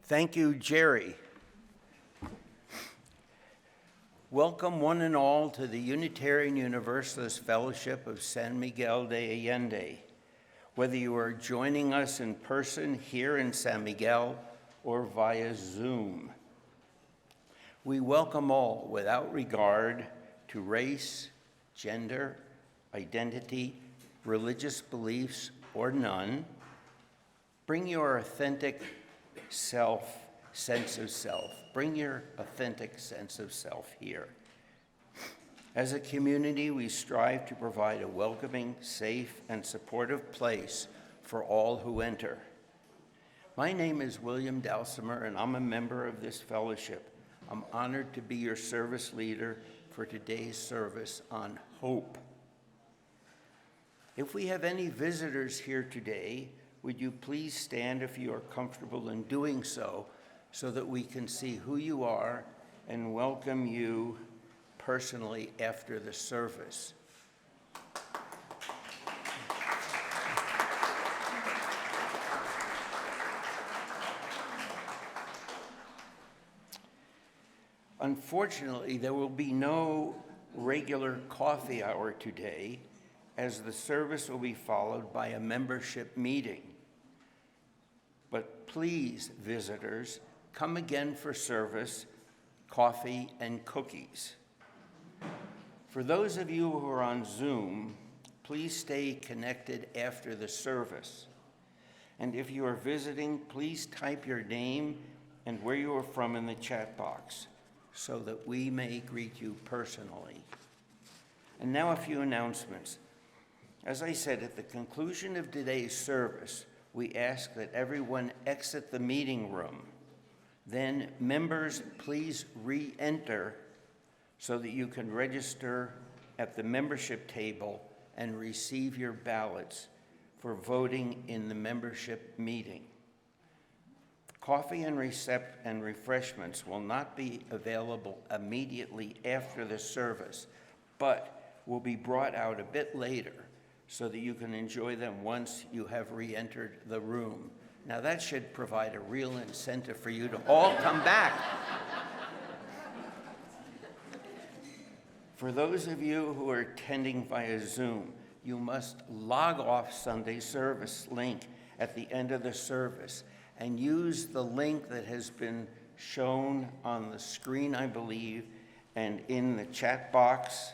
Thank you, Jerry. Welcome one and all to the Unitarian Universalist Fellowship of San Miguel de Allende. Whether you are joining us in person here in San Miguel or via Zoom, we welcome all without regard to race, gender, identity, religious beliefs, or none. Bring your authentic sense of self. Bring your authentic sense of self here. As a community, we strive to provide a welcoming, safe, and supportive place for all who enter. My name is William Dalsimer, and I'm a member of this fellowship. I'm honored to be your service leader for today's service on hope. If we have any visitors here today, would you please stand if you are comfortable in doing so that we can see who you are and welcome you personally after the service. Unfortunately, there will be no regular coffee hour today, as the service will be followed by a membership meeting. But please, visitors, come again for service, coffee, and cookies. For those of you who are on Zoom, please stay connected after the service. And if you are visiting, please type your name and where you are from in the chat box so that we may greet you personally. And now a few announcements. As I said, at the conclusion of today's service, we ask that everyone exit the meeting room. Then members, please re-enter so that you can register at the membership table and receive your ballots for voting in the membership meeting. Coffee and refreshments will not be available immediately after the service, but will be brought out a bit later so that you can enjoy them once you have re-entered the room. Now that should provide a real incentive for you to all come back. For those of you who are attending via Zoom, you must log off Sunday service link at the end of the service and use the link that has been shown on the screen, I believe, and in the chat box,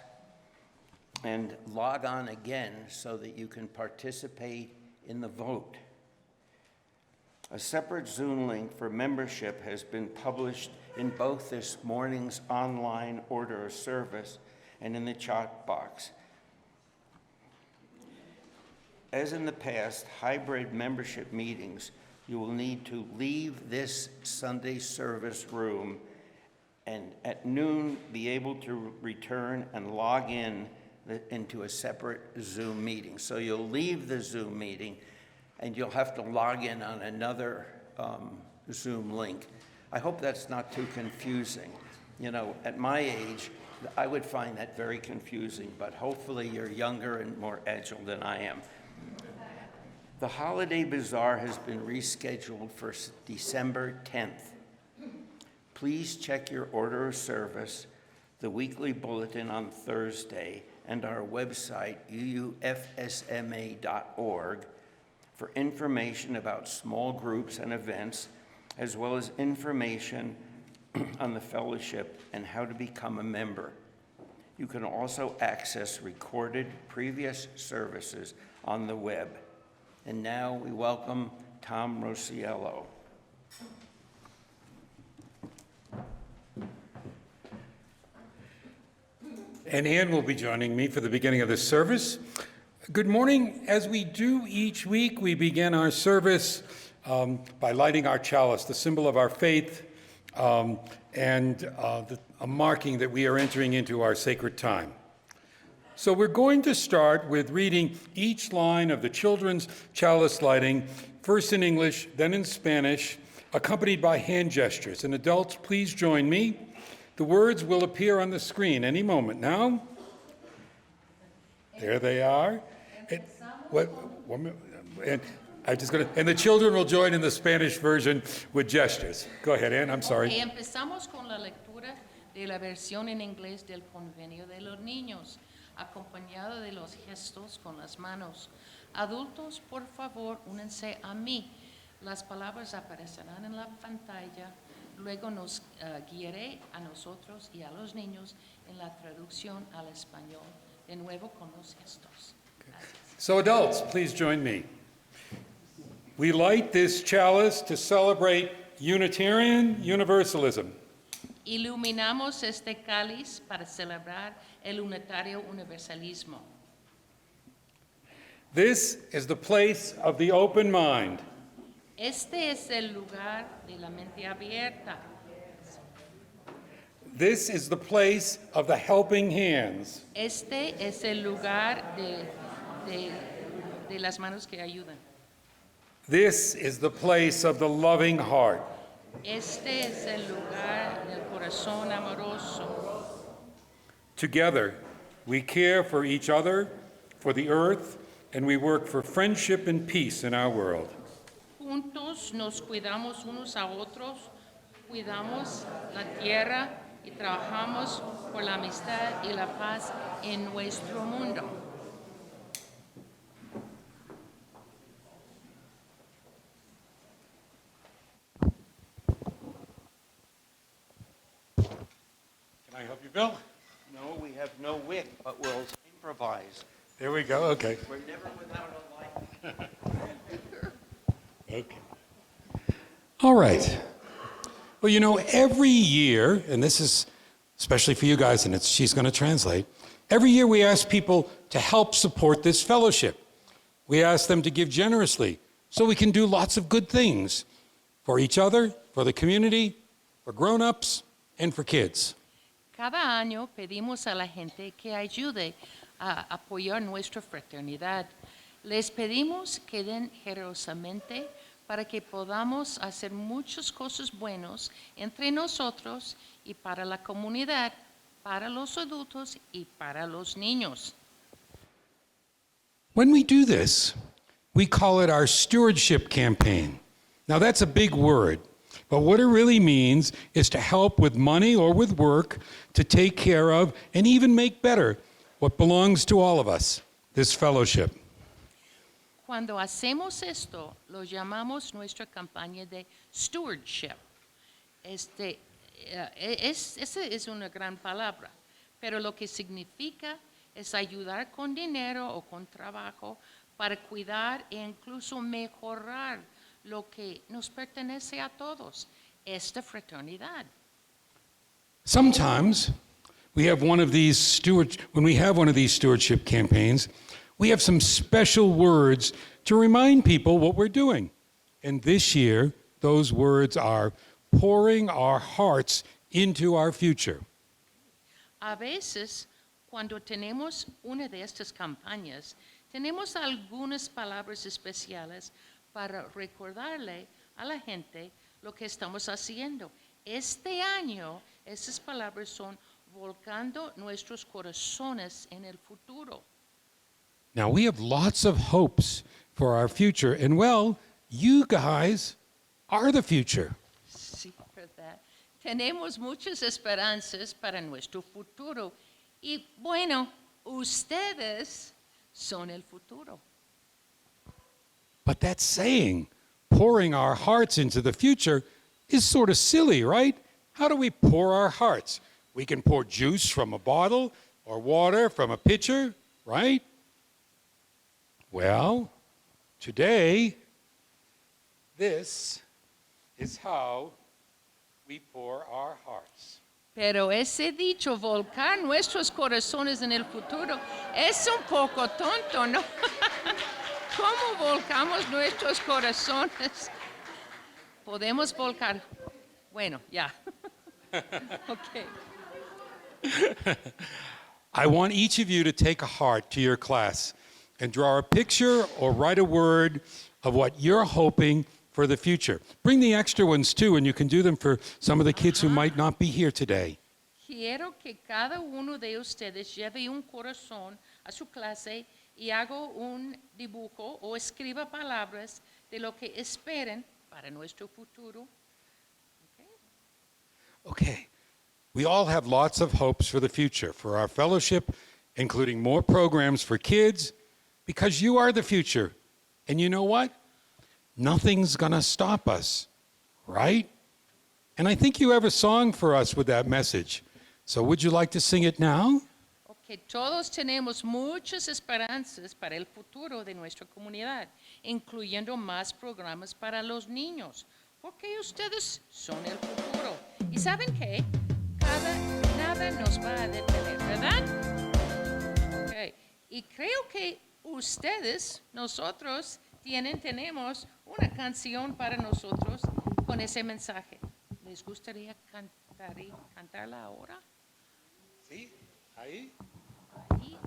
and log on again so that you can participate in the vote. A separate Zoom link for membership has been published in both this morning's online order of service and in the chat box. As in the past, hybrid membership meetings, you will need to leave this Sunday service room and at noon be able to return and log into a separate Zoom meeting. So you'll leave the Zoom meeting and you'll have to log in on another Zoom link. I hope that's not too confusing. You know, at my age, I would find that very confusing, but hopefully you're younger and more agile than I am. The Holiday Bazaar has been rescheduled for December 10th. Please check your order of service, the weekly bulletin on Thursday, and our website, UUFSMA.org, for information about small groups and events, as well as information on the fellowship and how to become a member. You can also access recorded previous services on the web. And now we welcome Tom Rosiello. And Ann will be joining me for the beginning of this service. Good morning. As we do each week, we begin our service by lighting our chalice, the symbol of our faith, and a marking that we are entering into our sacred time. So we're going to start with reading each line of the children's chalice lighting, first in English, then in Spanish, accompanied by hand gestures. And adults, please join me. The words will appear on the screen any moment now. There they are. And the children will join in the Spanish version with gestures. Go ahead, Ann, I'm sorry. Ok, empezamos con la lectura de la versión en inglés del Convenio de los Niños, acompañado de los gestos con las manos. Adultos, por favor, únense a mí. Las palabras aparecerán en la pantalla. Luego nos guiaré a nosotros y a los niños en la traducción al español, de nuevo con los gestos. Gracias. So adults, please join me. We light this chalice to celebrate Unitarian Universalism. Iluminamos este cáliz para celebrar el unitario universalismo. This is the place of the open mind. Este es el lugar de la mente abierta. This is the place of the helping hands. Este es el lugar de las manos que ayudan. This is the place of the loving heart. Este es el lugar del corazón amoroso. Together, we care for each other, for the earth, and we work for friendship and peace in our world. Juntos nos cuidamos unos a otros, cuidamos la tierra y trabajamos por la amistad y la paz en nuestro mundo. Can I help you, Bill? No, we have no wick, but we'll improvise. There we go, okay. We're never without a light. Okay. All right. Well, you know, every year, and this is especially for you guys, and she's going to translate, every year we ask people to help support this fellowship. We ask them to give generously so we can do lots of good things for each other, for the community, for grown-ups, and for kids. Cada año pedimos a la gente que ayude a apoyar nuestra fraternidad. Les pedimos que den generosamente para que podamos hacer muchas cosas buenas entre nosotros y para la comunidad, para los adultos y para los niños. When we do this, we call it our stewardship campaign. Now, that's a big word, but what it really means is to help with money or with work to take care of and even make better what belongs to all of us, this fellowship. Cuando hacemos esto, lo llamamos nuestra campaña de stewardship. Esa es una gran palabra, pero lo que significa es ayudar con dinero o con trabajo para cuidar e incluso mejorar lo que nos pertenece a todos, esta fraternidad. Sometimes we have one of these stewardship campaigns, we have some special words to remind people what we're doing. And this year, those words are pouring our hearts into our future. A veces, cuando tenemos una de estas campañas, tenemos algunas palabras especiales para recordarle a la gente lo que estamos haciendo. Este año, esas palabras son volcando nuestros corazones en el futuro. Now, we have lots of hopes for our future, and well, you guys are the future. Sí, ¿verdad? Tenemos muchas esperanzas para nuestro futuro y bueno, ustedes son el futuro. But that saying, pouring our hearts into the future, is sort of silly, right? How do we pour our hearts? We can pour juice from a bottle or water from a pitcher, right? Well, today, this is how we pour our hearts. Pero ese dicho, volcar nuestros corazones en el futuro, es un poco tonto, ¿no? ¿Cómo volcamos nuestros corazones? Podemos volcar. Bueno, ya. Okay. I want each of you to take a heart to your class and draw a picture or write a word of what you're hoping for the future. Bring the extra ones too, and you can do them for some of the kids who might not be here today. Quiero que cada uno de ustedes lleve un corazón a su clase y haga un dibujo o escriba palabras de lo que esperen para nuestro futuro. Okay. We all have lots of hopes for the future, for our fellowship, including more programs for kids, because you are the future. And you know what? Nothing's gonna stop us, right? And I think you have a song for us with that message. So would you like to sing it now? Ok, todos tenemos muchas esperanzas para el futuro de nuestra comunidad, incluyendo más programas para los niños, porque ustedes son el futuro. ¿Y saben qué? Nada nos va a detener, ¿verdad? Ok, y creo que nosotros, tenemos una canción para nosotros con ese mensaje. ¿Les gustaría cantarla ahora? Sí, ahí. Ahí.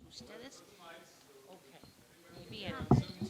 ¿Ustedes? Ok, muy bien. Bien.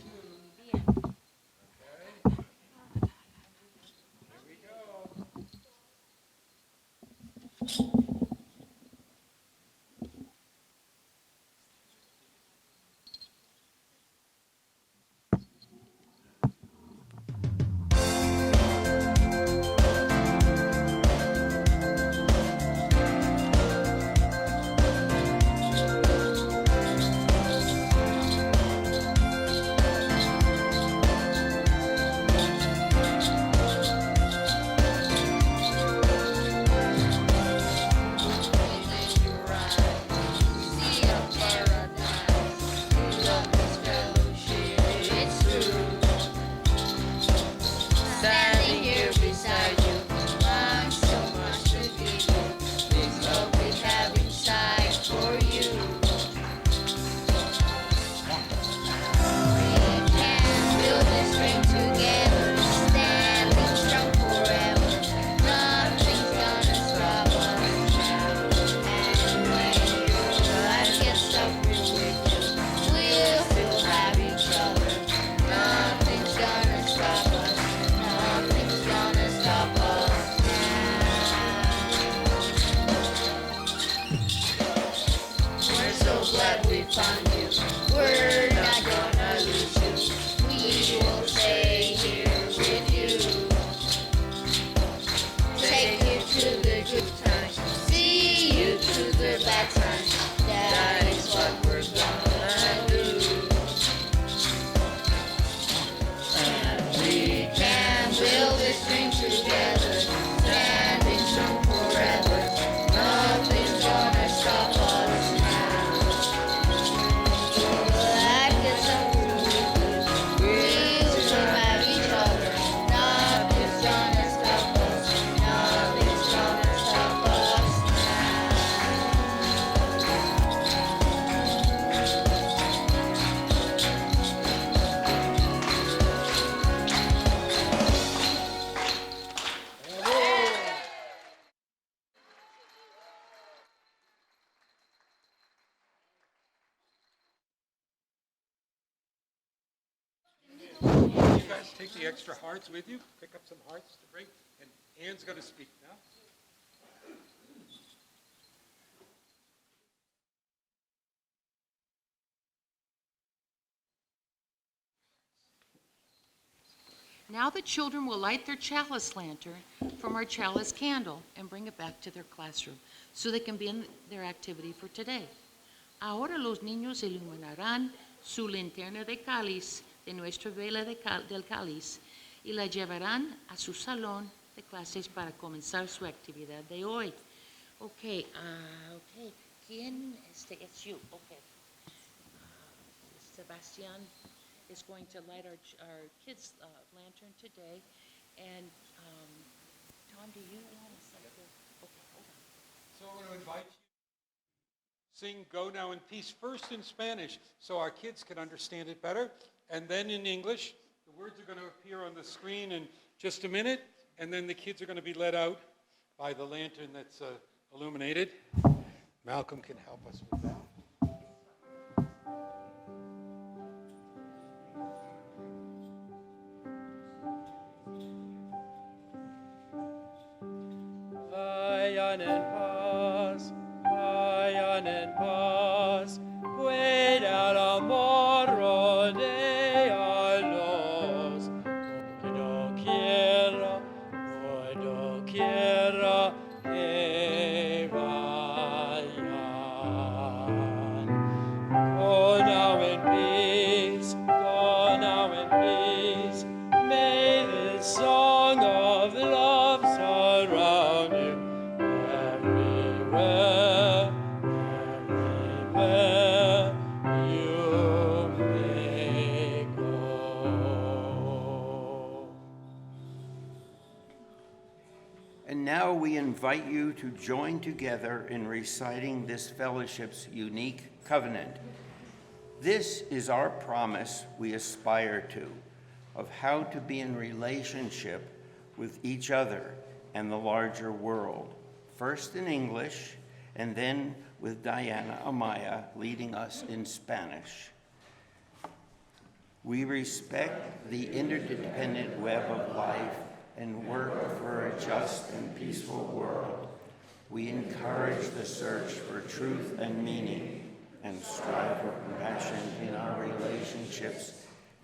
You guys take the extra hearts with you, pick up some hearts to bring, and Anne's going to speak now. Now the children will light their chalice lantern from our chalice candle and bring it back to their classroom so they can begin their activity for today. Ahora los niños iluminarán su linterna de cáliz de nuestra vela del cáliz y la llevarán a su salón de clases para comenzar su actividad de hoy. Okay. ¿Quién? It's you. Okay. Sebastián is going to light our kids' lantern today. And Tom, do you want to say the... Okay, hold on. So I'm going to invite you to sing Go Now in Peace first in Spanish so our kids can understand it better, and then in English. The words are going to appear on the screen, and just a minute, and then the kids are going to be led out by the lantern that's illuminated. Malcolm can help us with that. Vayan en paz, pueda el amor rodearlos. Por doquiera que vayan. Go now in peace, go now in peace. May the song of love surround you. Everywhere you may go. And now we invite you to join together in reciting this fellowship's unique covenant. This is our promise we aspire to, of how to be in relationship with each other and the larger world, first in English, and then with Diana Amaya leading us in Spanish. We respect the interdependent web of life and work for a just and peaceful world. We encourage the search for truth and meaning and strive for compassion in our relationships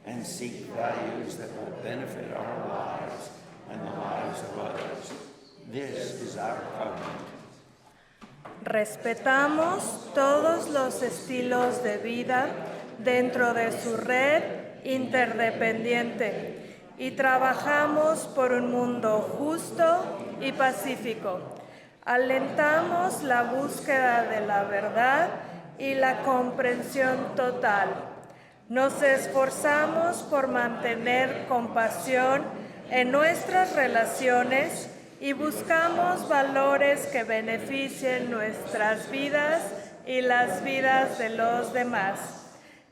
and seek values that will benefit our lives and the lives of others. This is our covenant. Respetamos todos los estilos de vida dentro de su red interdependiente y trabajamos por un mundo justo y pacífico. Alentamos la búsqueda de la verdad y la comprensión total. Nos esforzamos por mantener compasión en nuestras relaciones y buscamos valores que beneficien nuestras vidas y las vidas de los demás.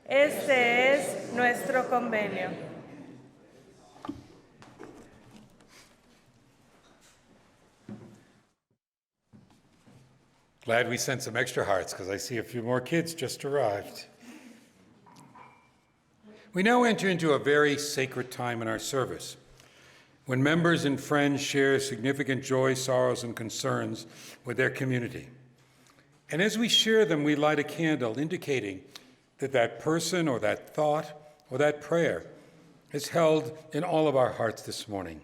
Este es nuestro convenio. Glad we sent some extra hearts because I see a few more kids just arrived. We now enter into a very sacred time in our service, when members and friends share significant joy, sorrows, and concerns with their community. And as we share them, we light a candle indicating that that person or that thought or that prayer is held in all of our hearts this morning.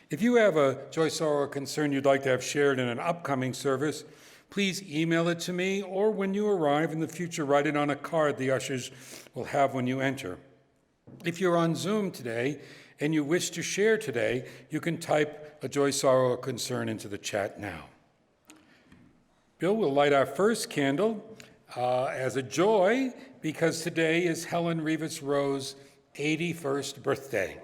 If you have a joy, sorrow, or concern you'd like to have shared in an upcoming service, please email it to me, or when you arrive in the future, write it on a card the ushers will have when you enter. If you're on Zoom today and you wish to share today, you can type a joy, sorrow, or concern into the chat now. Bill will light our first candle as a joy because today is Helen Rivas Rowe's 81st birthday.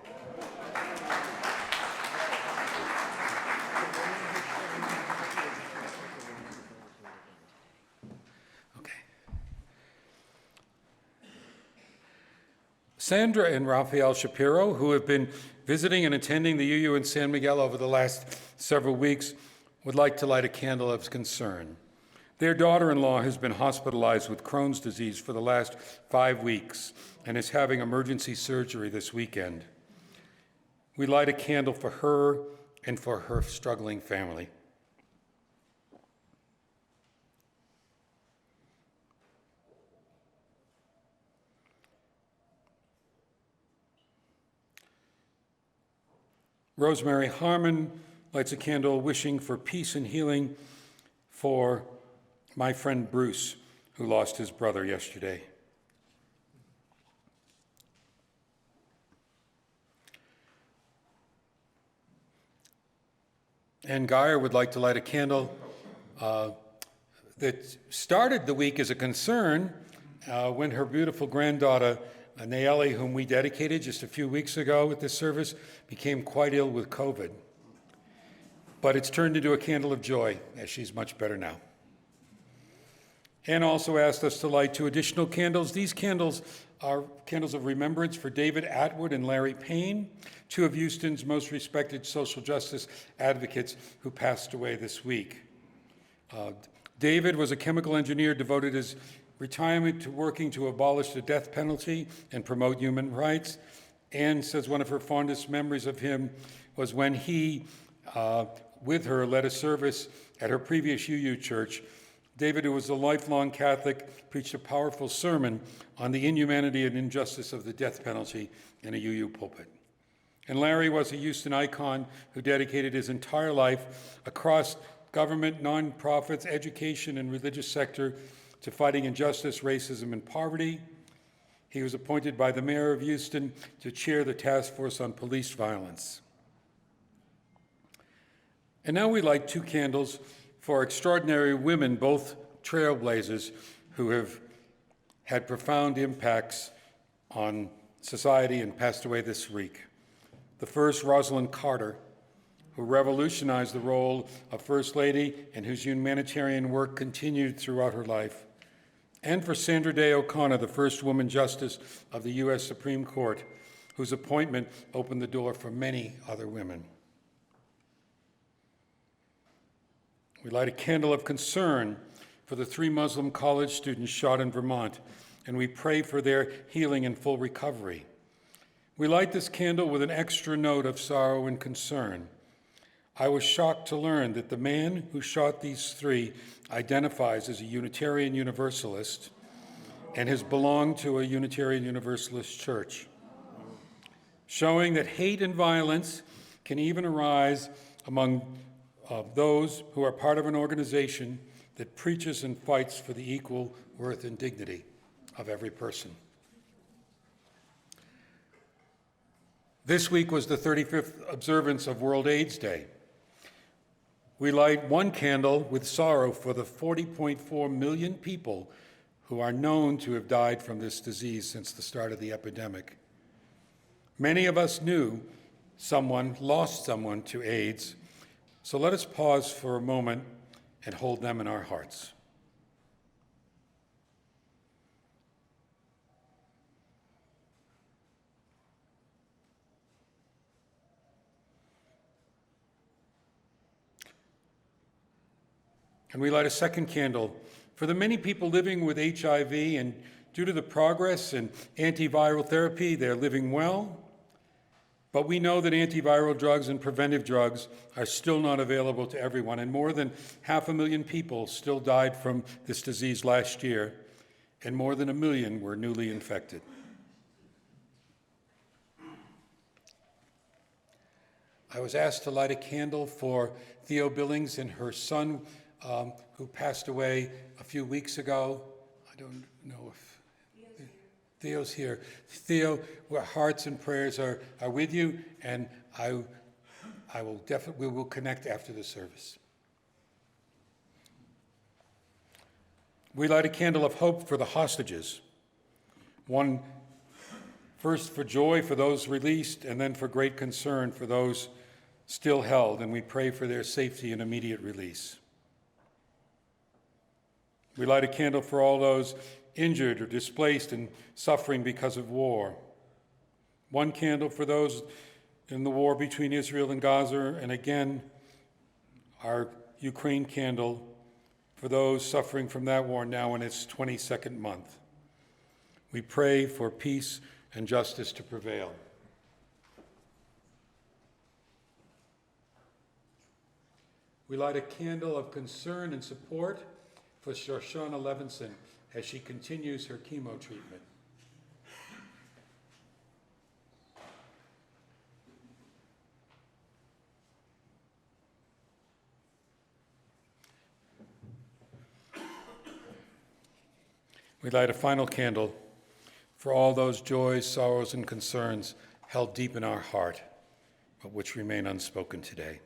Sandra and Raphael Shapiro, who have been visiting and attending the UU in San Miguel over the last several weeks, would like to light a candle of concern. Their daughter-in-law has been hospitalized with Crohn's disease for the last 5 weeks and is having emergency surgery this weekend. We light a candle for her and for her struggling family. Rosemary Harmon lights a candle wishing for peace and healing for my friend Bruce, who lost his brother yesterday. Ann Geyer would like to light a candle that started the week as a concern when her beautiful granddaughter, Nayeli, whom we dedicated just a few weeks ago at this service, became quite ill with COVID. But it's turned into a candle of joy, as she's much better now. Anne also asked us to light 2 additional candles. These candles are candles of remembrance for David Atwood and Larry Payne, 2 of Houston's most respected social justice advocates who passed away this week. David was a chemical engineer devoted his retirement to working to abolish the death penalty and promote human rights. Anne says one of her fondest memories of him was when he, with her, led a service at her previous UU church. David, who was a lifelong Catholic, preached a powerful sermon on the inhumanity and injustice of the death penalty in a UU pulpit. And Larry was a Houston icon who dedicated his entire life across government, nonprofits, education, and religious sector to fighting injustice, racism, and poverty. He was appointed by the mayor of Houston to chair the task force on police violence. And now we light 2 candles for extraordinary women, both trailblazers, who have had profound impacts on society and passed away this week. The first, Rosalind Carter, who revolutionized the role of First Lady and whose humanitarian work continued throughout her life. And for Sandra Day O'Connor, the first woman justice of the U.S. Supreme Court, whose appointment opened the door for many other women. We light a candle of concern for the 3 Muslim college students shot in Vermont, and we pray for their healing and full recovery. We light this candle with an extra note of sorrow and concern. I was shocked to learn that the man who shot these 3 identifies as a Unitarian Universalist and has belonged to a Unitarian Universalist church, showing that hate and violence can even arise among those who are part of an organization that preaches and fights for the equal worth and dignity of every person. This week was the 35th observance of World AIDS Day. We light 1 candle with sorrow for the 40.4 million people who are known to have died from this disease since the start of the epidemic. Many of us knew someone, lost someone to AIDS, so let us pause for a moment and hold them in our hearts. And we light a second candle for the many people living with HIV, and due to the progress in antiviral therapy, they're living well. But we know that antiviral drugs and preventive drugs are still not available to everyone, and more than 500,000 people still died from this disease last year, and more than 1 million were newly infected. I was asked to light a candle for Theo Billings and her son, who passed away a few weeks ago. I don't know if Theo's here. Theo, our hearts and prayers are with you, and we will connect after the service. We light a candle of hope for the hostages. One first for joy for those released, and then for great concern for those still held, and we pray for their safety and immediate release. We light a candle for all those injured or displaced and suffering because of war. 1 candle for those in the war between Israel and Gaza, and again, our Ukraine candle for those suffering from that war now in its 22nd month. We pray for peace and justice to prevail. We light a candle of concern and support for Shoshana Levinson as she continues her chemo treatment. We light a final candle for all those joys, sorrows, and concerns held deep in our heart, but which remain unspoken today.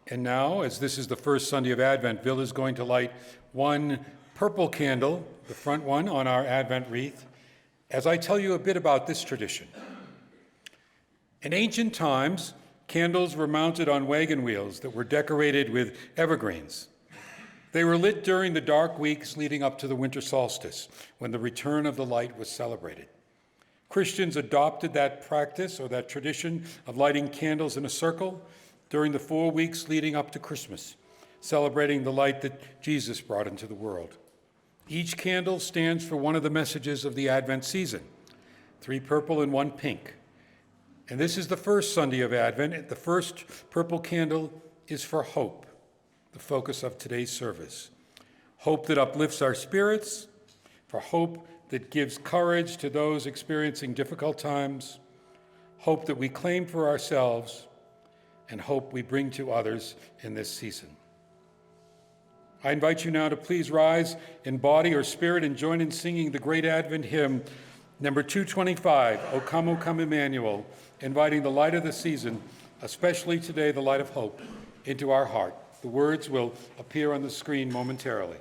And now, as this is the first Sunday of Advent, Bill is going to light 1 purple candle, the front one, on our Advent wreath, as I tell you a bit about this tradition. In ancient times, candles were mounted on wagon wheels that were decorated with evergreens. They were lit during the dark weeks leading up to the winter solstice, when the return of the light was celebrated. Christians adopted that practice or that tradition of lighting candles in a circle during the 4 weeks leading up to Christmas, celebrating the light that Jesus brought into the world. Each candle stands for one of the messages of the Advent season, 3 purple and 1 pink. And this is the first Sunday of Advent. The first purple candle is for hope, the focus of today's service. Hope that uplifts our spirits, for hope that gives courage to those experiencing difficult times, hope that we claim for ourselves, and hope we bring to others in this season. I invite you now to please rise in body or spirit and join in singing the great Advent hymn, number 225, O Come Emmanuel, inviting the light of the season, especially today the light of hope, into our heart. The words will appear on the screen momentarily.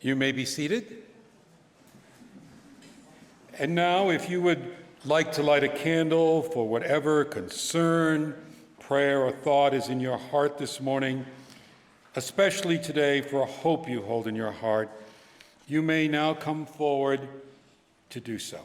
You may be seated. And now, if you would like to light a candle for whatever concern, prayer, or thought is in your heart this morning, especially today for a hope you hold in your heart, you may now come forward to do so.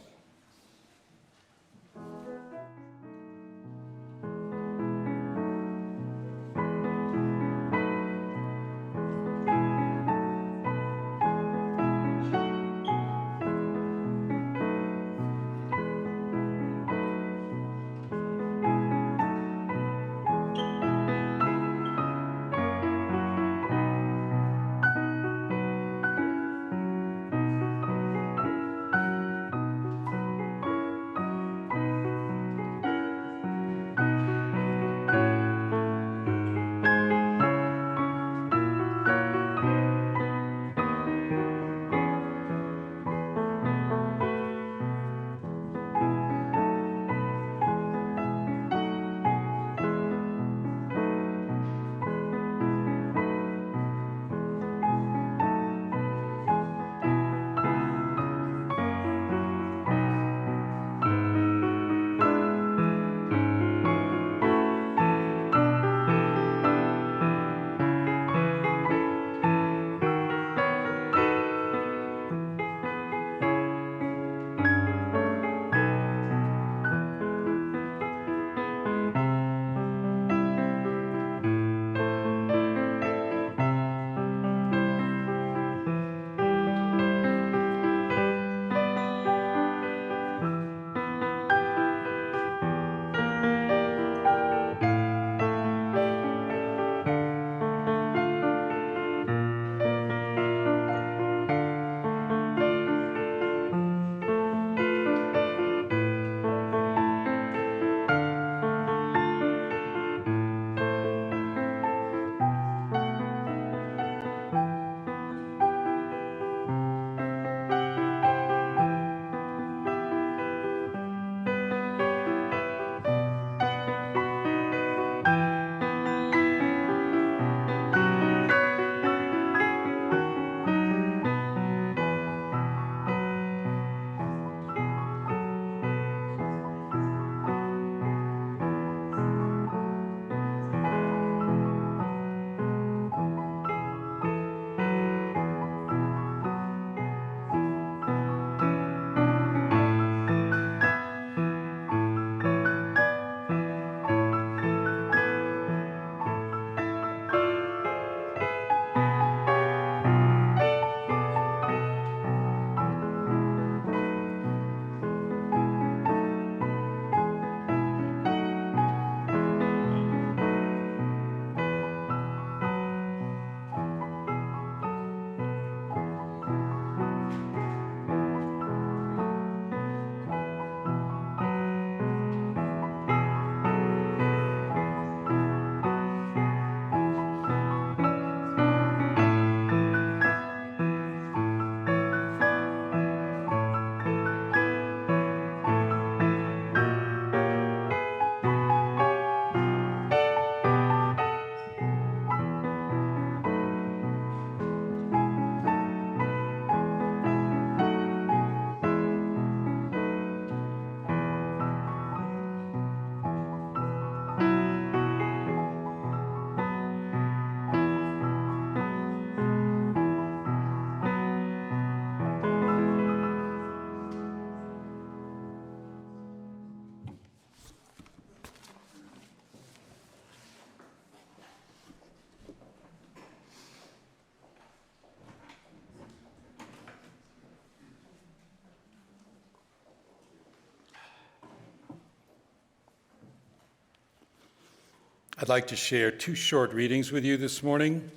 I'd like to share two short readings with you this morning.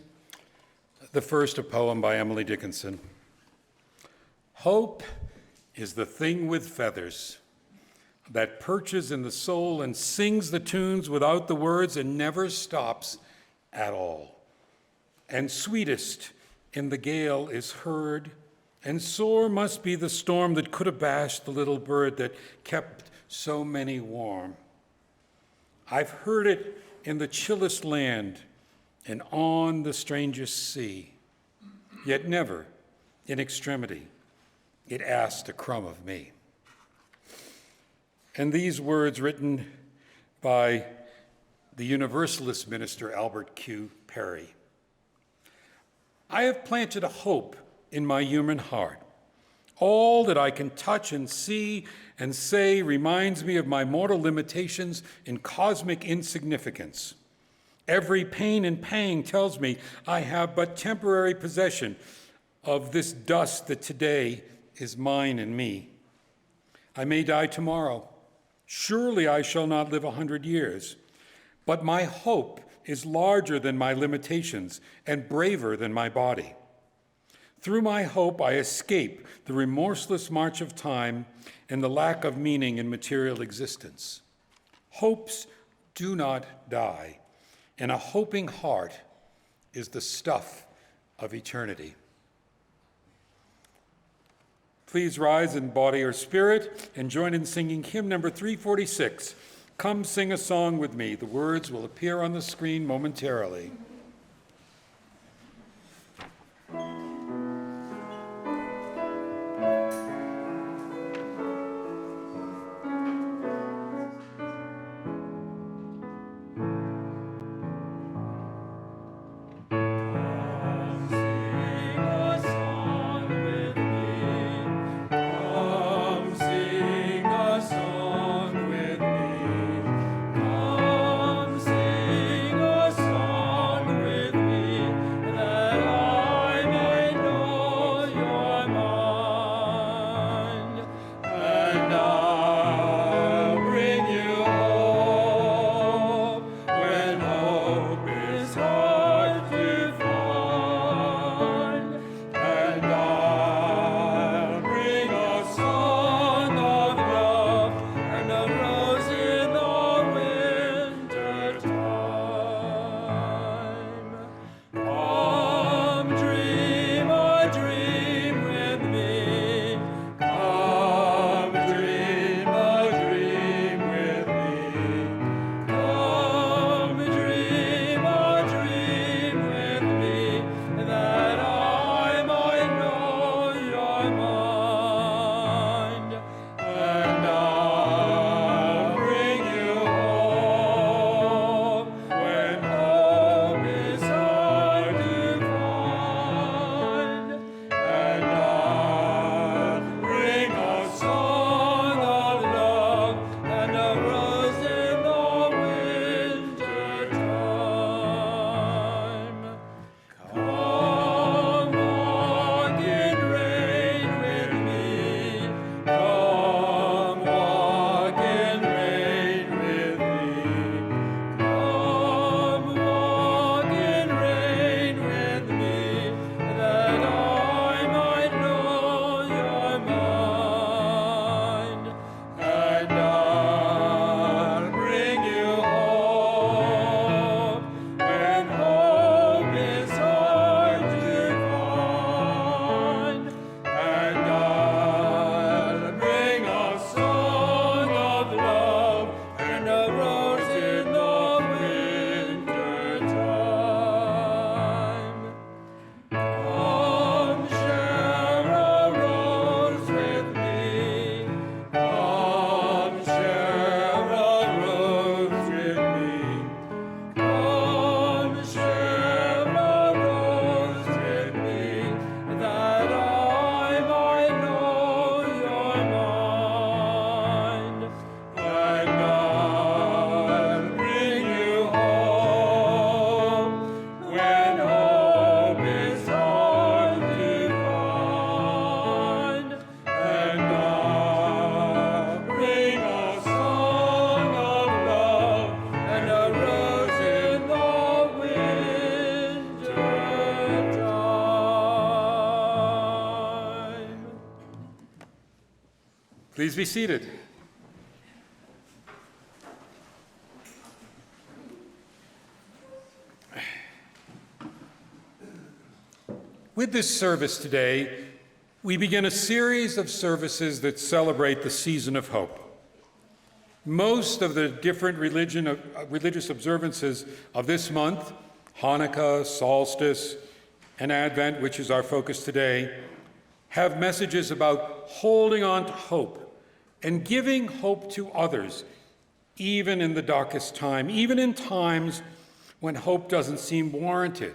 The first, a poem by Emily Dickinson. Hope is the thing with feathers that perches in the soul and sings the tunes without the words and never stops at all. And sweetest in the gale is heard, and sore must be the storm that could abash the little bird that kept so many warm. I've heard it in the chillest land and on the strangest sea, yet never in extremity it asked a crumb of me. And these words written by the Universalist minister Albert Q. Perry. I have planted a hope in my human heart. All that I can touch and see and say reminds me of my mortal limitations in cosmic insignificance. Every pain and pang tells me I have but temporary possession of this dust that today is mine and me. I may die tomorrow. Surely I shall not live 100 years. But my hope is larger than my limitations and braver than my body. Through my hope, I escape the remorseless march of time and the lack of meaning in material existence. Hopes do not die, and a hoping heart is the stuff of eternity. Please rise in body or spirit and join in singing hymn number 346, Come Sing a Song with Me. The words will appear on the screen momentarily. Song Please be seated. With this service today, we begin a series of services that celebrate the season of hope. Most of the different religious observances of this month, Hanukkah, Solstice, and Advent, which is our focus today, have messages about holding on to hope and giving hope to others, even in the darkest time, even in times when hope doesn't seem warranted,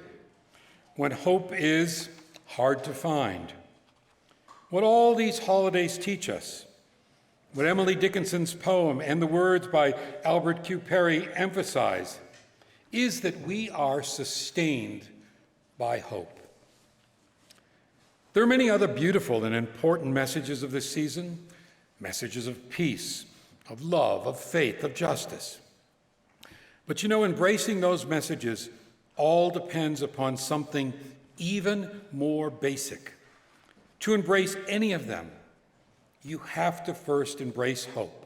when hope is hard to find. What all these holidays teach us, what Emily Dickinson's poem and the words by Albert Q. Perry emphasize, is that we are sustained by hope. There are many other beautiful and important messages of this season, messages of peace, of love, of faith, of justice. But you know, embracing those messages all depends upon something even more basic. To embrace any of them, you have to first embrace hope.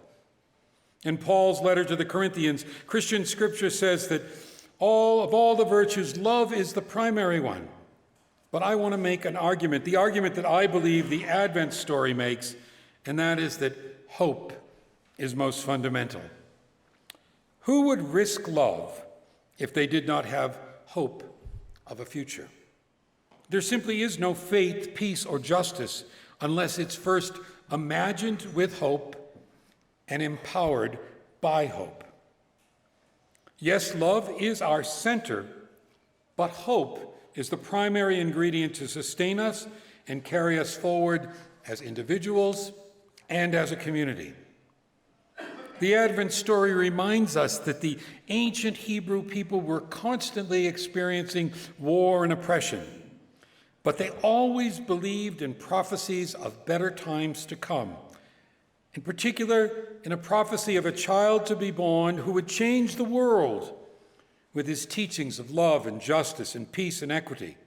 In Paul's letter to the Corinthians, Christian scripture says that of all the virtues, love is the primary one. But I want to make an argument, the argument that I believe the Advent story makes, and that is that hope is most fundamental. Who would risk love if they did not have hope of a future? There simply is no faith, peace, or justice unless it's first imagined with hope and empowered by hope. Yes, love is our center, but hope is the primary ingredient to sustain us and carry us forward as individuals and as a community. The Advent story reminds us that the ancient Hebrew people were constantly experiencing war and oppression, but they always believed in prophecies of better times to come. In particular, in a prophecy of a child to be born who would change the world with his teachings of love and justice and peace and equity,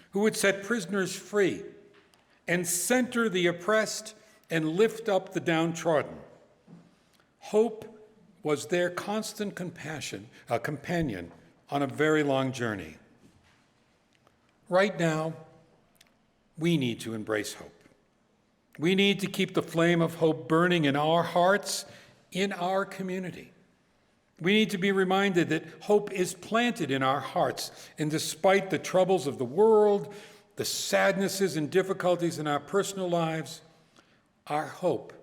who would set prisoners free and center the oppressed and lift up the downtrodden. Hope was their constant companion on a very long journey. Right now, we need to embrace hope. We need to keep the flame of hope burning in our hearts, in our community. We need to be reminded that hope is planted in our hearts, and despite the troubles of the world, the sadnesses and difficulties in our personal lives, our hope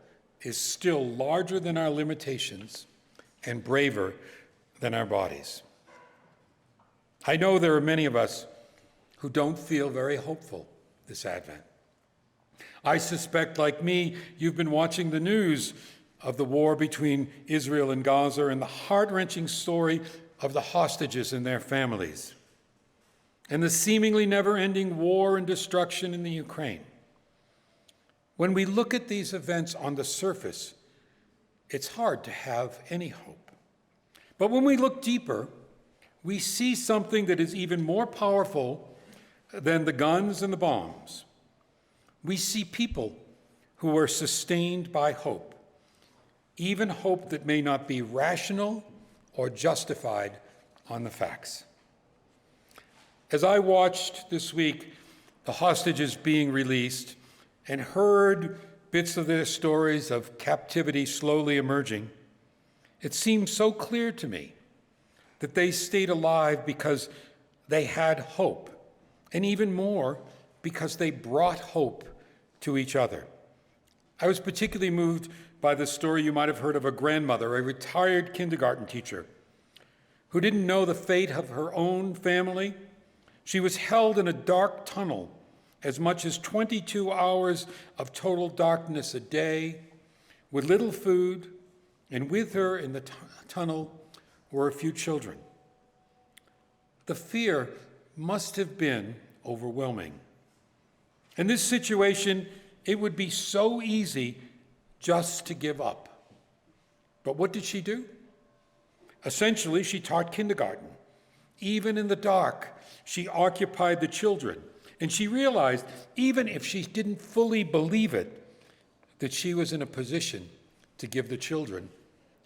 is still larger than our limitations and braver than our bodies. I know there are many of us who don't feel very hopeful this Advent. I suspect, like me, you've been watching the news of the war between Israel and Gaza and the heart-wrenching story of the hostages and their families, and the seemingly never-ending war and destruction in the Ukraine. When we look at these events on the surface, it's hard to have any hope. But when we look deeper, we see something that is even more powerful than the guns and the bombs. We see people who are sustained by hope, even hope that may not be rational or justified on the facts. As I watched this week the hostages being released and heard bits of their stories of captivity slowly emerging, it seemed so clear to me that they stayed alive because they had hope, and even more, because they brought hope to each other. I was particularly moved by the story you might have heard of a grandmother, a retired kindergarten teacher, who didn't know the fate of her own family. She was held in a dark tunnel as much as 22 hours of total darkness a day, with little food, and with her in the tunnel were a few children. The fear must have been overwhelming. In this situation, it would be so easy just to give up. But what did she do? Essentially, she taught kindergarten. Even in the dark, she occupied the children. And she realized, even if she didn't fully believe it, that she was in a position to give the children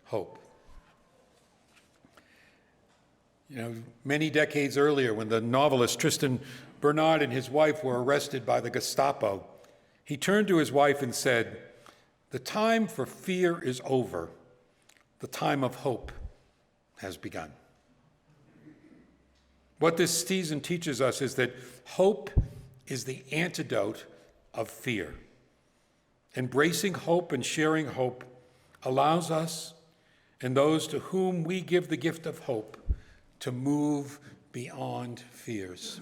hope. You know, many decades earlier, when the novelist Tristan Bernard and his wife were arrested by the Gestapo, he turned to his wife and said, "The time for fear is over. The time of hope has begun." What this season teaches us is that hope is the antidote of fear. Embracing hope and sharing hope allows us and those to whom we give the gift of hope to move beyond fears.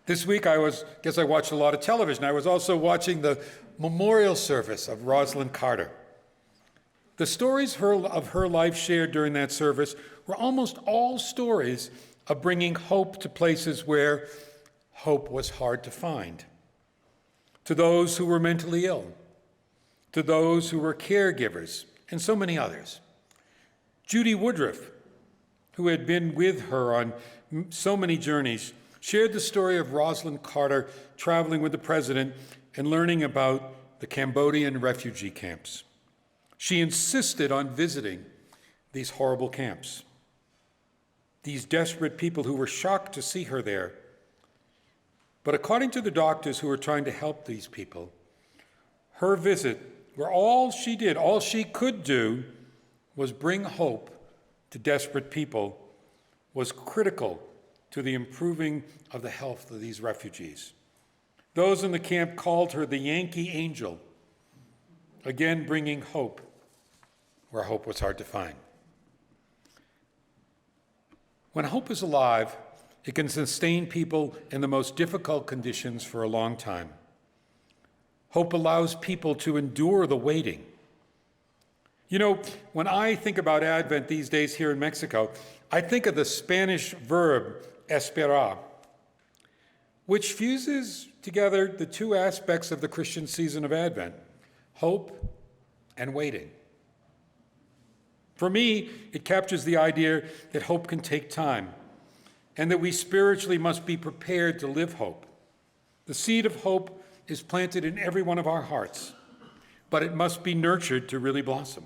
This week I watched a lot of television. I was also watching the memorial service of Rosalind Carter. The stories of her life shared during that service were almost all stories of bringing hope to places where hope was hard to find. To those who were mentally ill, to those who were caregivers, and so many others. Judy Woodruff, who had been with her on so many journeys, shared the story of Rosalind Carter traveling with the president and learning about the Cambodian refugee camps. She insisted on visiting these horrible camps. These desperate people who were shocked to see her there. But according to the doctors who were trying to help these people, her visit, where all she did, all she could do, was bring hope to desperate people, was critical to the improving of the health of these refugees. Those in the camp called her the Yankee Angel, again bringing hope where hope was hard to find. When hope is alive, it can sustain people in the most difficult conditions for a long time. Hope allows people to endure the waiting. You know, when I think about Advent these days here in Mexico, I think of the Spanish verb esperar, which fuses together the two aspects of the Christian season of Advent, hope and waiting. For me, it captures the idea that hope can take time and that we spiritually must be prepared to live hope. The seed of hope is planted in every one of our hearts, but it must be nurtured to really blossom.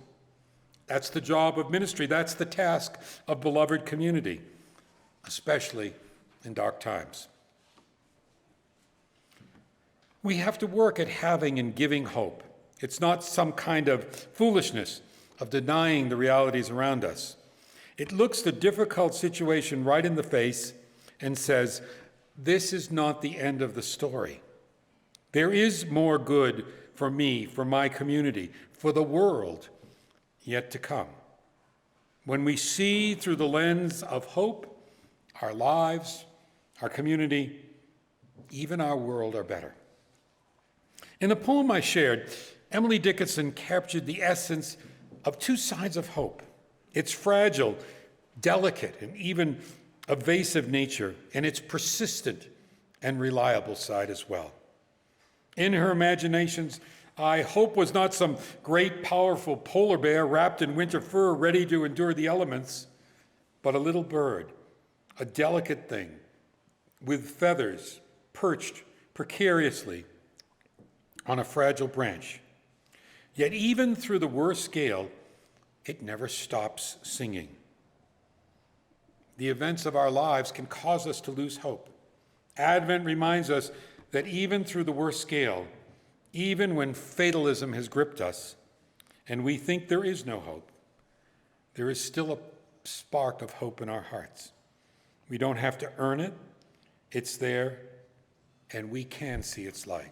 That's the job of ministry. That's the task of beloved community, especially in dark times. We have to work at having and giving hope. It's not some kind of foolishness of denying the realities around us. It looks the difficult situation right in the face and says, this is not the end of the story. There is more good for me, for my community, for the world yet to come. When we see through the lens of hope, our lives, our community, even our world are better. In the poem I shared, Emily Dickinson captured the essence of two sides of hope. Its fragile, delicate, and even evasive nature, and its persistent and reliable side as well. In her imaginations, hope was not some great, powerful polar bear wrapped in winter fur, ready to endure the elements, but a little bird, a delicate thing, with feathers perched precariously on a fragile branch. Yet even through the worst gale, it never stops singing. The events of our lives can cause us to lose hope. Advent reminds us that even through the worst gale, even when fatalism has gripped us and we think there is no hope, there is still a spark of hope in our hearts. We don't have to earn it. It's there, and we can see its light.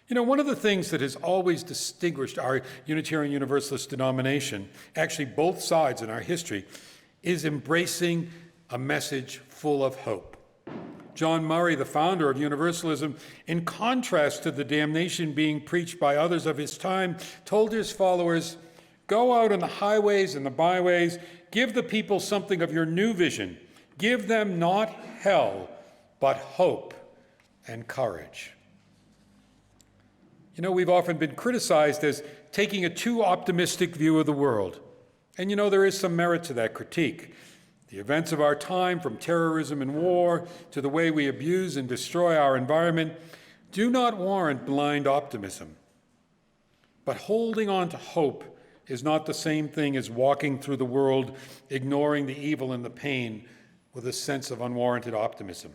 You know, one of the things that has always distinguished our Unitarian Universalist denomination, actually both sides in our history, is embracing a message full of hope. John Murray, the founder of Universalism, in contrast to the damnation being preached by others of his time, told his followers, "Go out on the highways and the byways, give the people something of your new vision. Give them not hell, but hope and courage." You know, we've often been criticized as taking a too optimistic view of the world. And you know, there is some merit to that critique. The events of our time, from terrorism and war to the way we abuse and destroy our environment, do not warrant blind optimism. But holding on to hope is not the same thing as walking through the world ignoring the evil and the pain with a sense of unwarranted optimism.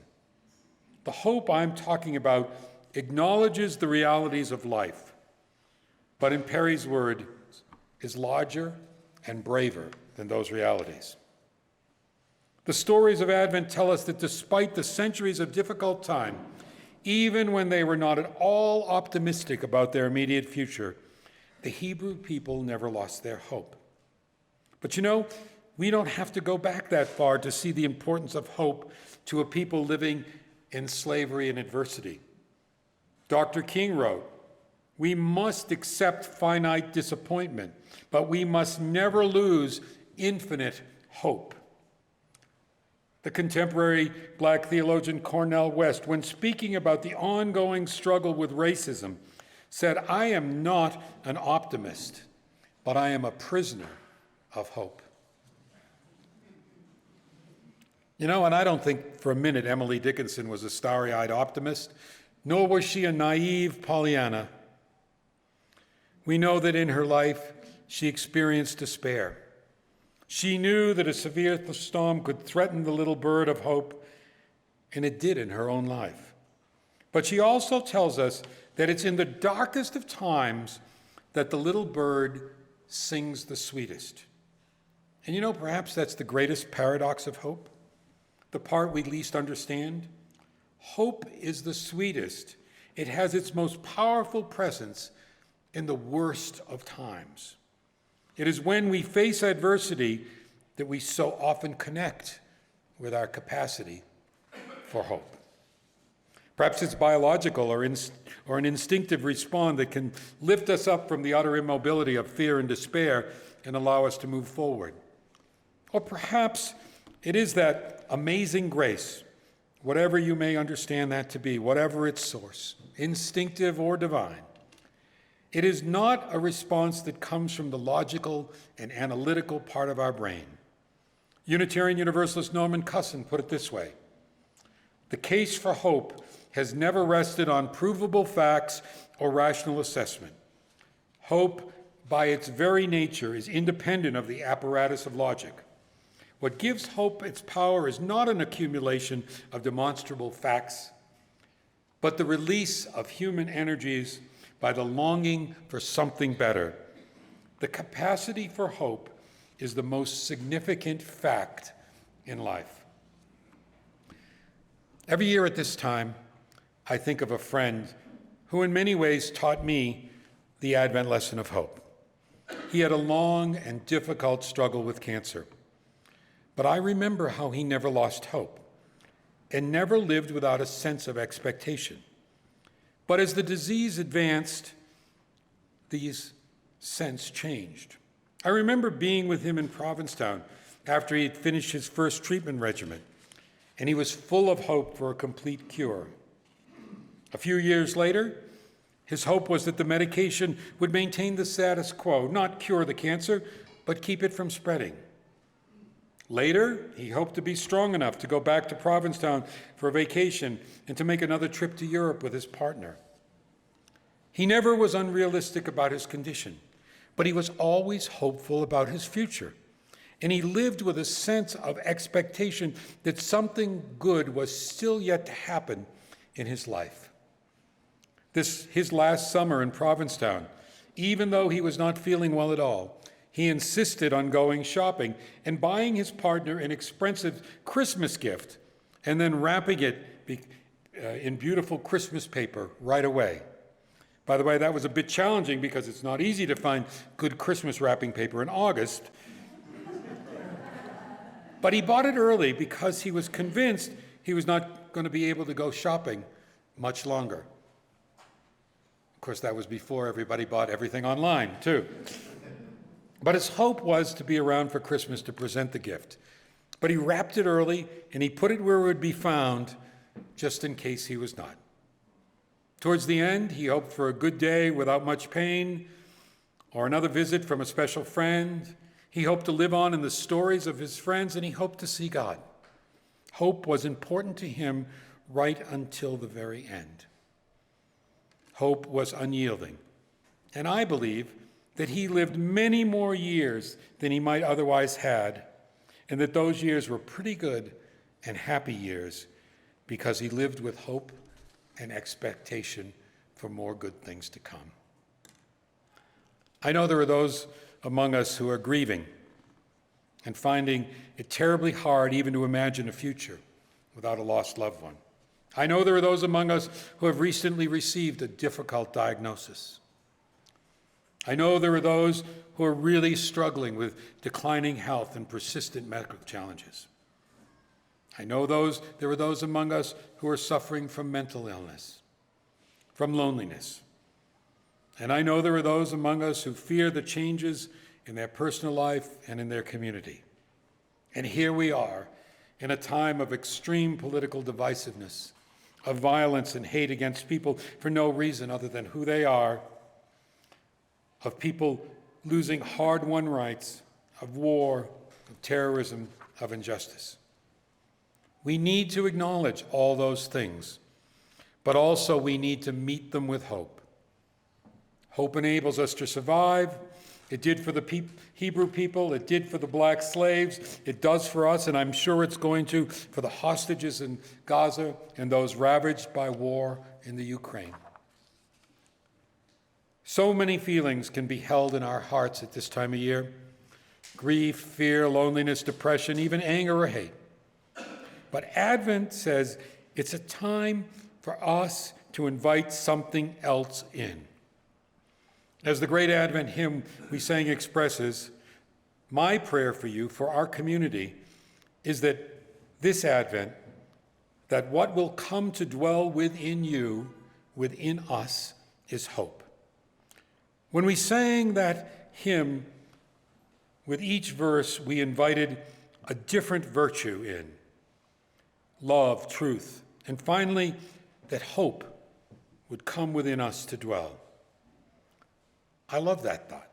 The hope I'm talking about acknowledges the realities of life, but in Perry's word, is larger and braver than those realities. The stories of Advent tell us that despite the centuries of difficult time, even when they were not at all optimistic about their immediate future, the Hebrew people never lost their hope. But you know, we don't have to go back that far to see the importance of hope to a people living in slavery and adversity. Dr. King wrote, "We must accept finite disappointment, but we must never lose infinite hope." The contemporary black theologian Cornel West, when speaking about the ongoing struggle with racism, said, "I am not an optimist, but I am a prisoner of hope." You know, and I don't think for a minute Emily Dickinson was a starry-eyed optimist, nor was she a naive Pollyanna. We know that in her life, she experienced despair. She knew that a severe storm could threaten the little bird of hope, and it did in her own life. But she also tells us that it's in the darkest of times that the little bird sings the sweetest. And you know, perhaps that's the greatest paradox of hope, the part we least understand. Hope is the sweetest. It has its most powerful presence in the worst of times. It is when we face adversity that we so often connect with our capacity for hope. Perhaps it's biological or an instinctive response that can lift us up from the utter immobility of fear and despair and allow us to move forward. Or perhaps it is that amazing grace, whatever you may understand that to be, whatever its source, instinctive or divine. It is not a response that comes from the logical and analytical part of our brain. Unitarian Universalist Norman Cusson put it this way: "The case for hope has never rested on provable facts or rational assessment. Hope, by its very nature, is independent of the apparatus of logic. What gives hope its power is not an accumulation of demonstrable facts, but the release of human energies by the longing for something better. The capacity for hope is the most significant fact in life." Every year at this time, I think of a friend who in many ways taught me the Advent lesson of hope. He had a long and difficult struggle with cancer, but I remember how he never lost hope and never lived without a sense of expectation. But as the disease advanced, these sense changed. I remember being with him in Provincetown after he had finished his first treatment regimen, and he was full of hope for a complete cure. A few years later, his hope was that the medication would maintain the status quo, not cure the cancer, but keep it from spreading. Later, he hoped to be strong enough to go back to Provincetown for a vacation and to make another trip to Europe with his partner. He never was unrealistic about his condition, but he was always hopeful about his future. And he lived with a sense of expectation that something good was still yet to happen in his life. His last summer in Provincetown, even though he was not feeling well at all, he insisted on going shopping and buying his partner an expensive Christmas gift and then wrapping it in beautiful Christmas paper right away. By the way, that was a bit challenging because it's not easy to find good Christmas wrapping paper in August. But he bought it early because he was convinced he was not going to be able to go shopping much longer. Of course, that was before everybody bought everything online, too. But his hope was to be around for Christmas to present the gift. But he wrapped it early, and he put it where it would be found, just in case he was not. Towards the end, he hoped for a good day without much pain, or another visit from a special friend. He hoped to live on in the stories of his friends, and he hoped to see God. Hope was important to him right until the very end. Hope was unyielding. And I believe that he lived many more years than he might otherwise had, and that those years were pretty good and happy years because he lived with hope and expectation for more good things to come. I know there are those among us who are grieving and finding it terribly hard even to imagine a future without a lost loved one. I know there are those among us who have recently received a difficult diagnosis. I know there are those who are really struggling with declining health and persistent medical challenges. I know there are those among us who are suffering from mental illness, from loneliness. And I know there are those among us who fear the changes in their personal life and in their community. And here we are in a time of extreme political divisiveness, of violence and hate against people for no reason other than who they are, of people losing hard-won rights, of war, of terrorism, of injustice. We need to acknowledge all those things, but also we need to meet them with hope. Hope enables us to survive. It did for the Hebrew people. It did for the black slaves. It does for us, and I'm sure it's going to for the hostages in Gaza and those ravaged by war in the Ukraine. So many feelings can be held in our hearts at this time of year: grief, fear, loneliness, depression, even anger or hate. But Advent says it's a time for us to invite something else in. As the great Advent hymn we sang expresses, my prayer for you, for our community, is that this Advent, that what will come to dwell within you, within us, is hope. When we sang that hymn, with each verse we invited a different virtue in: love, truth, and finally, that hope would come within us to dwell. I love that thought.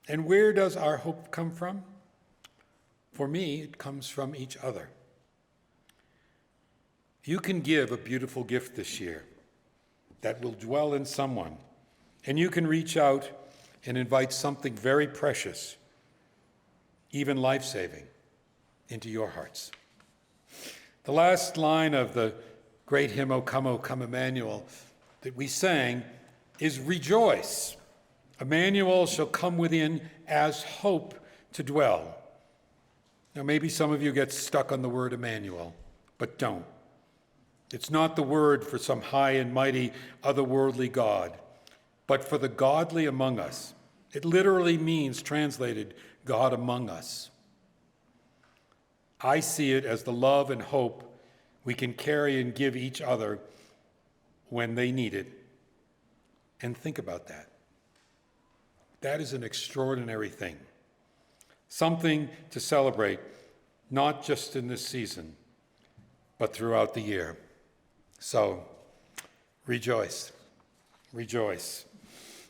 And where does our hope come from? For me, it comes from each other. You can give a beautiful gift this year that will dwell in someone, and you can reach out and invite something very precious, even life-saving, into your hearts. The last line of the great hymn, O come, Emmanuel, that we sang is rejoice. Emmanuel shall come within as hope to dwell. Now, maybe some of you get stuck on the word Emmanuel, but don't. It's not the word for some high and mighty otherworldly God, but for the godly among us. It literally means, translated, God among us. I see it as the love and hope we can carry and give each other when they need it. And think about that. That is an extraordinary thing, something to celebrate, not just in this season, but throughout the year. So, rejoice, rejoice.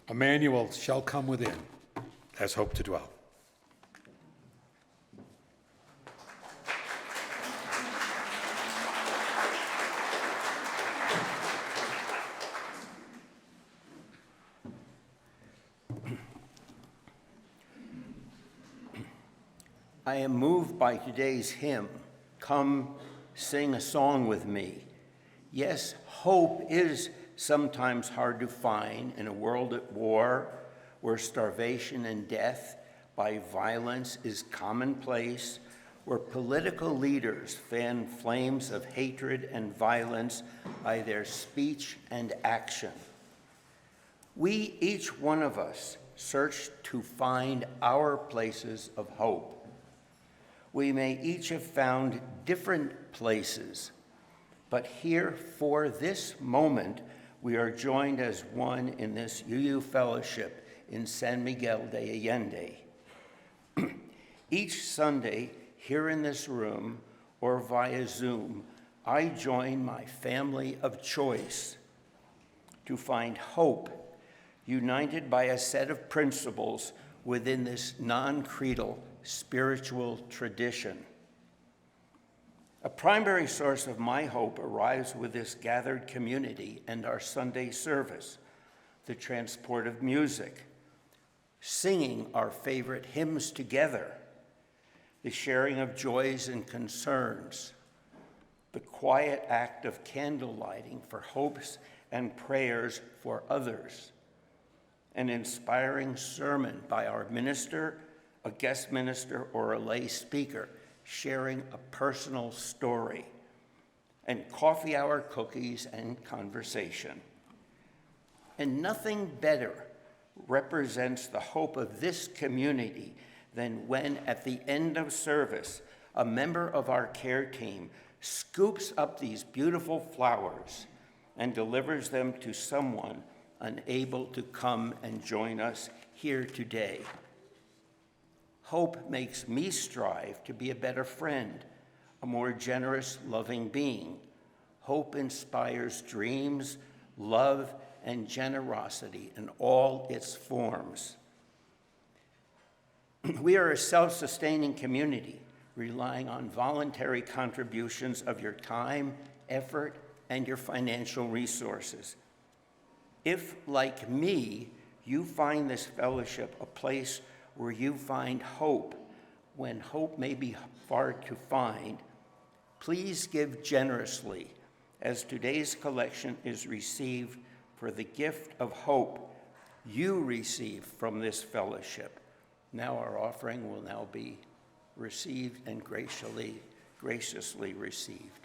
Emmanuel shall come within as hope to dwell. I am moved by today's hymn, Come Sing a Song with Me. Yes, hope is sometimes hard to find in a world at war, where starvation and death by violence is commonplace, where political leaders fan flames of hatred and violence by their speech and action. We, each one of us, search to find our places of hope. We may each have found different places, but here for this moment, we are joined as one in this UU fellowship in San Miguel de Allende. Each Sunday, here in this room or via Zoom, I join my family of choice to find hope, united by a set of principles within this non-creedal spiritual tradition. A primary source of my hope arrives with this gathered community and our Sunday service, the transport of music, singing our favorite hymns together, the sharing of joys and concerns, the quiet act of candle lighting for hopes and prayers for others, an inspiring sermon by our minister, a guest minister, or a lay speaker, sharing a personal story, and coffee hour cookies and conversation. And nothing better represents the hope of this community than when, at the end of service, a member of our care team scoops up these beautiful flowers and delivers them to someone unable to come and join us here today. Hope makes me strive to be a better friend, a more generous, loving being. Hope inspires dreams, love, and generosity in all its forms. We are a self-sustaining community, relying on voluntary contributions of your time, effort, and your financial resources. If, like me, you find this fellowship a place where you find hope when hope may be hard to find, please give generously as today's collection is received for the gift of hope you receive from this fellowship. Now our offering will now be received and graciously received.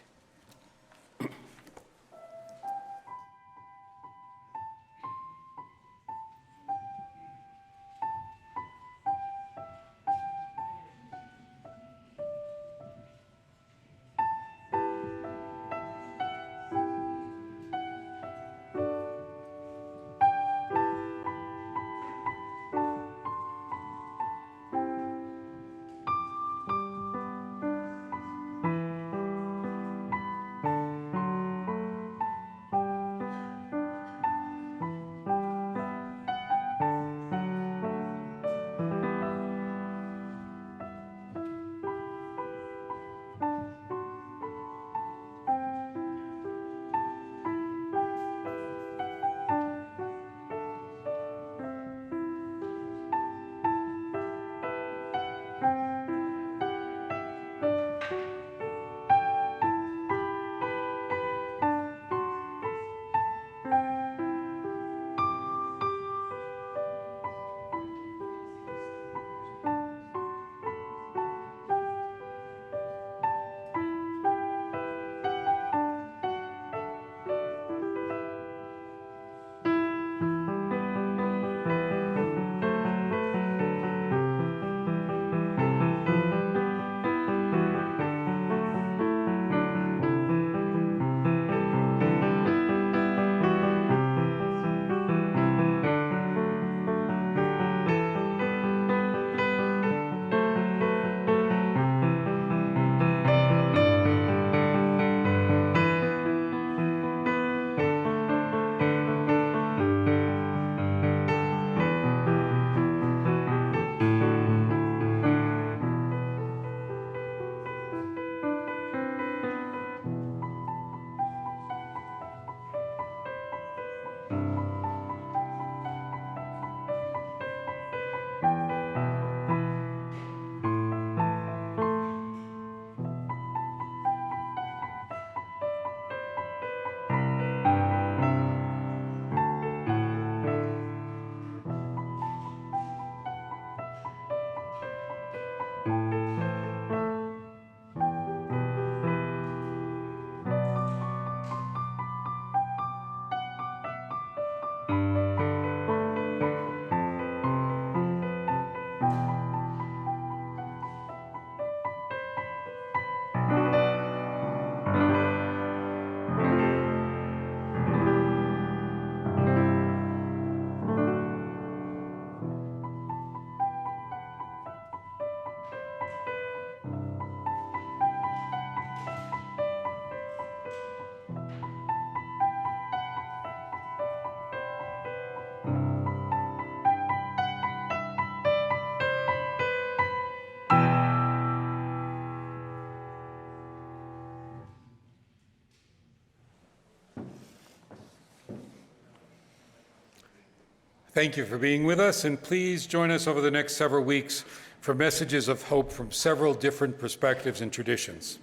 Thank you for being with us, and please join us over the next several weeks for messages of hope from several different perspectives and traditions.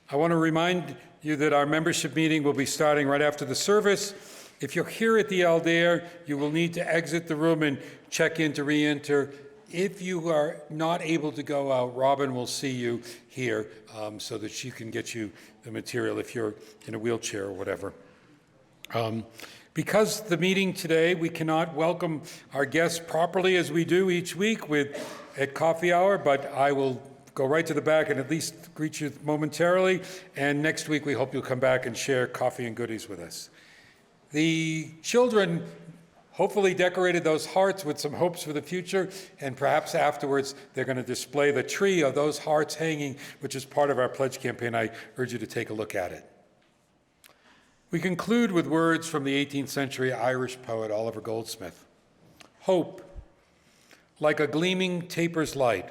I want to remind you that our membership meeting will be starting right after the service. If you're here at the Aldair, you will need to exit the room and check in to re-enter. If you are not able to go out, Robin will see you here so that she can get you the material if you're in a wheelchair or whatever. Because the meeting today, we cannot welcome our guests properly as we do each week at coffee hour, but I will go right to the back and at least greet you momentarily. And next week, we hope you'll come back and share coffee and goodies with us. The children hopefully decorated those hearts with some hopes for the future, and perhaps afterwards they're going to display the tree of those hearts hanging, which is part of our pledge campaign. I urge you to take a look at it. We conclude with words from the 18th century Irish poet Oliver Goldsmith. Hope, like a gleaming taper's light,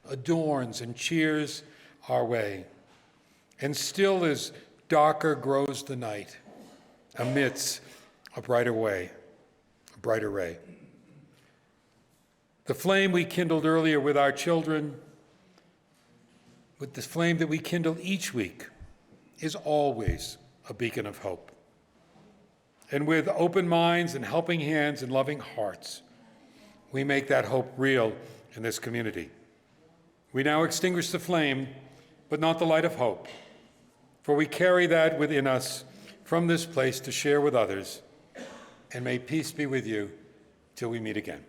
adorns and cheers our way, and still as darker grows the night, amidst a brighter ray. The flame we kindled earlier with our children, with the flame that we kindle each week, is always a beacon of hope. And with open minds and helping hands and loving hearts, we make that hope real in this community. We now extinguish the flame, but not the light of hope, for we carry that within us from this place to share with others. And may peace be with you till we meet again.